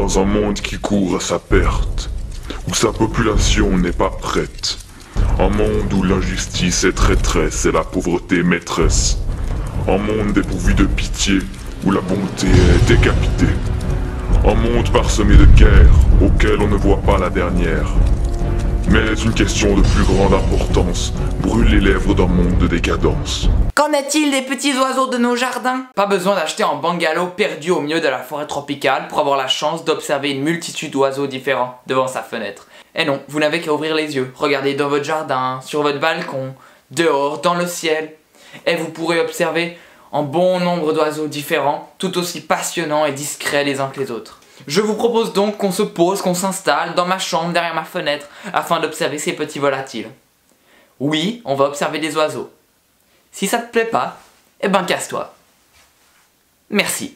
dans un monde qui court à sa perte, où sa population n'est pas prête. Un monde où l'injustice est traîtresse et la pauvreté maîtresse. Un monde dépourvu de pitié, où la bonté est décapitée. Un monde parsemé de guerres, auquel on ne voit pas la dernière. Mais une question de plus grande importance brûle les lèvres d'un monde de décadence. Qu'en est-il des petits oiseaux de nos jardins? Pas besoin d'acheter un bungalow perdu au milieu de la forêt tropicale pour avoir la chance d'observer une multitude d'oiseaux différents devant sa fenêtre. Et non, vous n'avez qu'à ouvrir les yeux, regarder dans votre jardin, sur votre balcon, dehors, dans le ciel, et vous pourrez observer un bon nombre d'oiseaux différents, tout aussi passionnants et discrets les uns que les autres. Je vous propose donc qu'on se pose, qu'on s'installe dans ma chambre derrière ma fenêtre afin d'observer ces petits volatiles. Oui, on va observer des oiseaux. Si ça te plaît pas, eh ben casse-toi. Merci.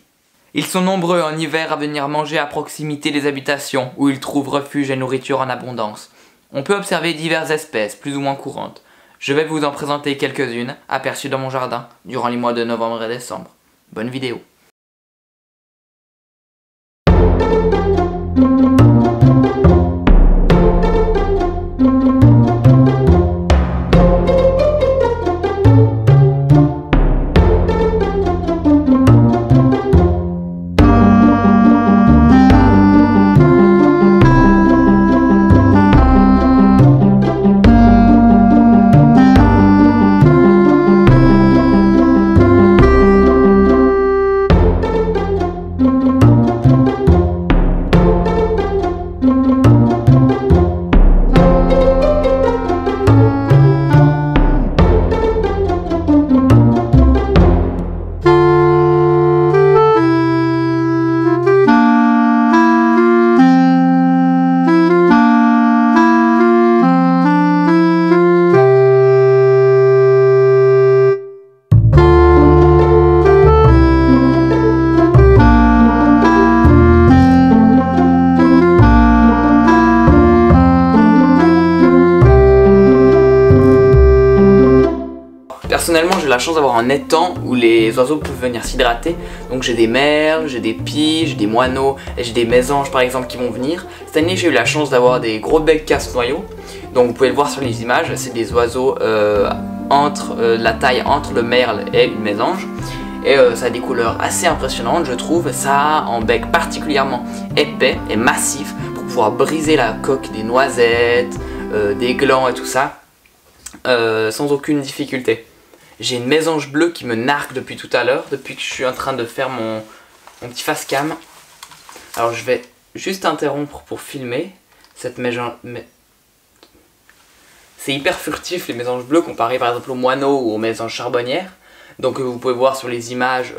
Ils sont nombreux en hiver à venir manger à proximité des habitations où ils trouvent refuge et nourriture en abondance. On peut observer diverses espèces plus ou moins courantes. Je vais vous en présenter quelques-unes aperçues dans mon jardin durant les mois de novembre et décembre. Bonne vidéo. Personnellement, j'ai la chance d'avoir un étang où les oiseaux peuvent venir s'hydrater. Donc j'ai des merles, j'ai des pies, j'ai des moineaux et j'ai des mésanges par exemple qui vont venir. Cette année, j'ai eu la chance d'avoir des gros becs casse-noyaux. Donc vous pouvez le voir sur les images, c'est des oiseaux la taille entre le merle et une mésange. Et ça a des couleurs assez impressionnantes, je trouve. Ça a un bec particulièrement épais et massif pour pouvoir briser la coque des noisettes, des glands et tout ça sans aucune difficulté. J'ai une mésange bleue qui me nargue depuis tout à l'heure, depuis que je suis en train de faire mon petit face cam. Alors je vais juste interrompre pour filmer cette mésange. C'est hyper furtif les mésanges bleues comparé par exemple aux moineaux ou aux mésanges charbonnières. Donc vous pouvez voir sur les images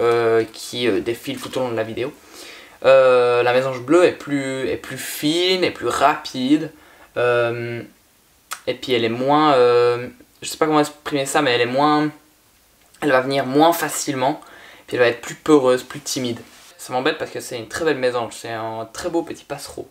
qui défilent tout au long de la vidéo. La mésange bleue est plus fine, est plus rapide. Et puis elle est moins... je sais pas comment exprimer ça, mais elle va venir moins facilement, puis elle va être plus peureuse, plus timide. Ça m'embête parce que c'est une très belle mésange, c'est un très beau petit passereau.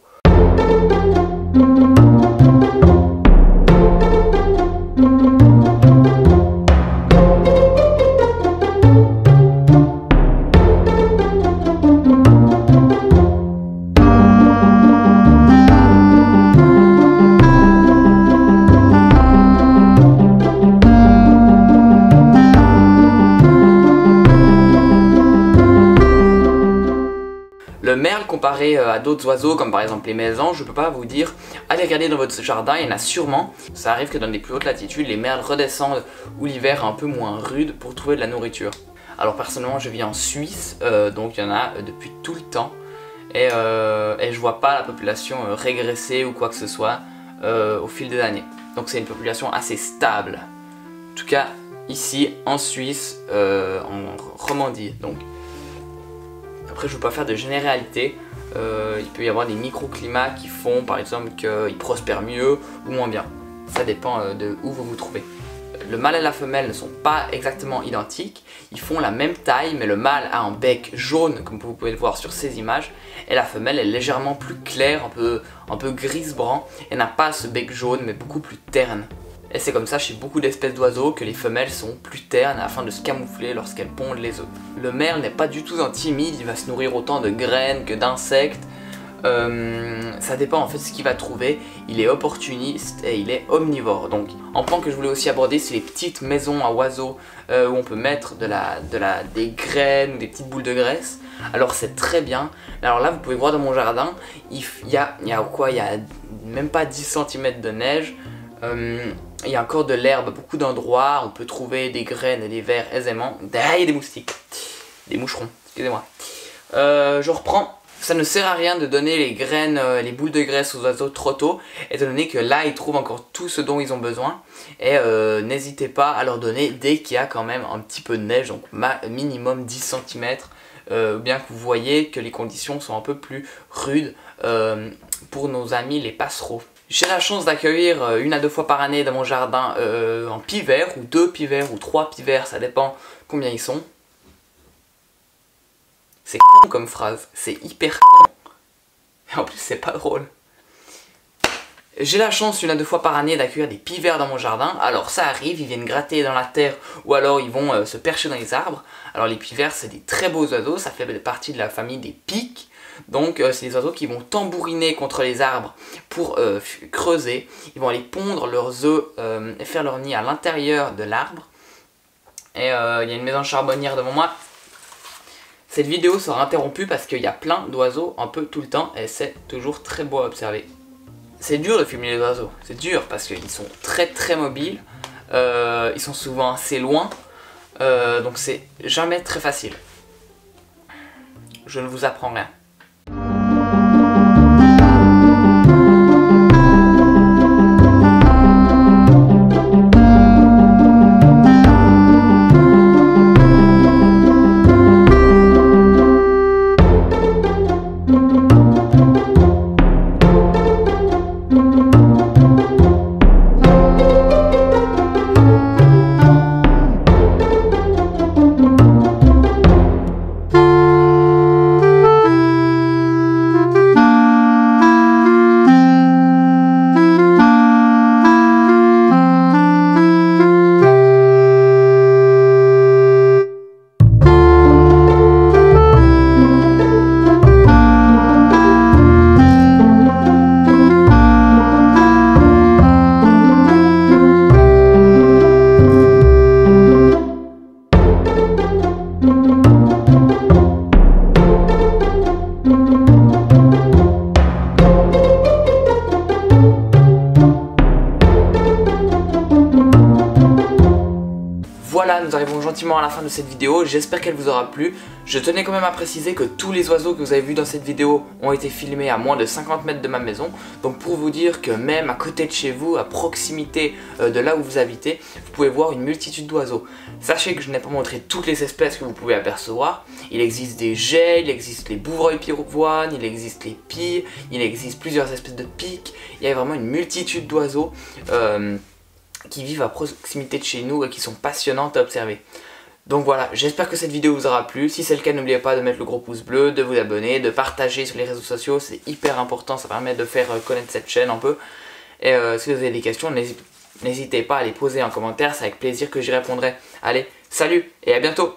Le merle comparé à d'autres oiseaux comme par exemple les mésanges, je peux pas vous dire allez regarder dans votre jardin, il y en a sûrement. Ça arrive que dans des plus hautes latitudes, les merles redescendent où l'hiver est un peu moins rude pour trouver de la nourriture. Alors personnellement je vis en Suisse, donc il y en a depuis tout le temps et je vois pas la population régresser ou quoi que ce soit au fil des années. Donc c'est une population assez stable. En tout cas ici en Suisse, en Romandie. Donc après je ne veux pas faire de généralité, il peut y avoir des microclimats qui font par exemple qu'ils prospèrent mieux ou moins bien. Ça dépend de où vous vous trouvez. Le mâle et la femelle ne sont pas exactement identiques, ils font la même taille mais le mâle a un bec jaune comme vous pouvez le voir sur ces images et la femelle est légèrement plus claire, un peu gris-brun et n'a pas ce bec jaune mais beaucoup plus terne. Et c'est comme ça chez beaucoup d'espèces d'oiseaux que les femelles sont plus ternes afin de se camoufler lorsqu'elles pondent les œufs. Le merle n'est pas du tout un timide, il va se nourrir autant de graines que d'insectes. Ça dépend en fait de ce qu'il va trouver. Il est opportuniste et il est omnivore. Donc un point que je voulais aussi aborder, c'est les petites maisons à oiseaux où on peut mettre des graines ou des petites boules de graisse. Alors c'est très bien. Alors là vous pouvez voir dans mon jardin, il y a même pas 10 cm de neige. Il y a encore de l'herbe à beaucoup d'endroits. On peut trouver des graines et des vers aisément. Ah, il y a des moustiques, des moucherons, excusez-moi. Je reprends. Ça ne sert à rien de donner les graines, les boules de graisse aux oiseaux trop tôt, étant donné que là ils trouvent encore tout ce dont ils ont besoin. Et n'hésitez pas à leur donner dès qu'il y a quand même un petit peu de neige, donc minimum 10 cm, bien que vous voyez que les conditions sont un peu plus rudes pour nos amis les passereaux. J'ai la chance d'accueillir 1 à 2 fois par année dans mon jardin un pivert, ou 2 pivers, ou 3 pivers, ça dépend combien ils sont. C'est con comme phrase, c'est hyper con. Et en plus c'est pas drôle. J'ai la chance 1 à 2 fois par année d'accueillir des pivers dans mon jardin. Alors ça arrive, ils viennent gratter dans la terre ou alors ils vont se percher dans les arbres. Alors les pivers c'est des très beaux oiseaux, ça fait partie de la famille des pics. Donc c'est des oiseaux qui vont tambouriner contre les arbres pour creuser. Ils vont aller pondre leurs œufs et faire leur nid à l'intérieur de l'arbre. Et il y a une maison charbonnière devant moi. Cette vidéo sera interrompue parce qu'il y a plein d'oiseaux un peu tout le temps et c'est toujours très beau à observer. C'est dur de filmer les oiseaux, c'est dur parce qu'ils sont très mobiles, ils sont souvent assez loin, donc c'est jamais très facile. Je ne vous apprends rien. Voilà, nous arrivons gentiment à la fin de cette vidéo, j'espère qu'elle vous aura plu. Je tenais quand même à préciser que tous les oiseaux que vous avez vus dans cette vidéo ont été filmés à moins de 50 mètres de ma maison. Donc pour vous dire que même à côté de chez vous, à proximité de là où vous habitez, vous pouvez voir une multitude d'oiseaux. Sachez que je n'ai pas montré toutes les espèces que vous pouvez apercevoir. Il existe des geais, il existe les bouvreuils pivoines, il existe les pies, il existe plusieurs espèces de pics. Il y a vraiment une multitude d'oiseaux qui vivent à proximité de chez nous et qui sont passionnantes à observer. Donc voilà, j'espère que cette vidéo vous aura plu. Si c'est le cas, n'oubliez pas de mettre le gros pouce bleu, de vous abonner, de partager sur les réseaux sociaux, c'est hyper important, ça permet de faire connaître cette chaîne un peu. Et si vous avez des questions, n'hésitez pas à les poser en commentaire, c'est avec plaisir que j'y répondrai. Allez, salut et à bientôt!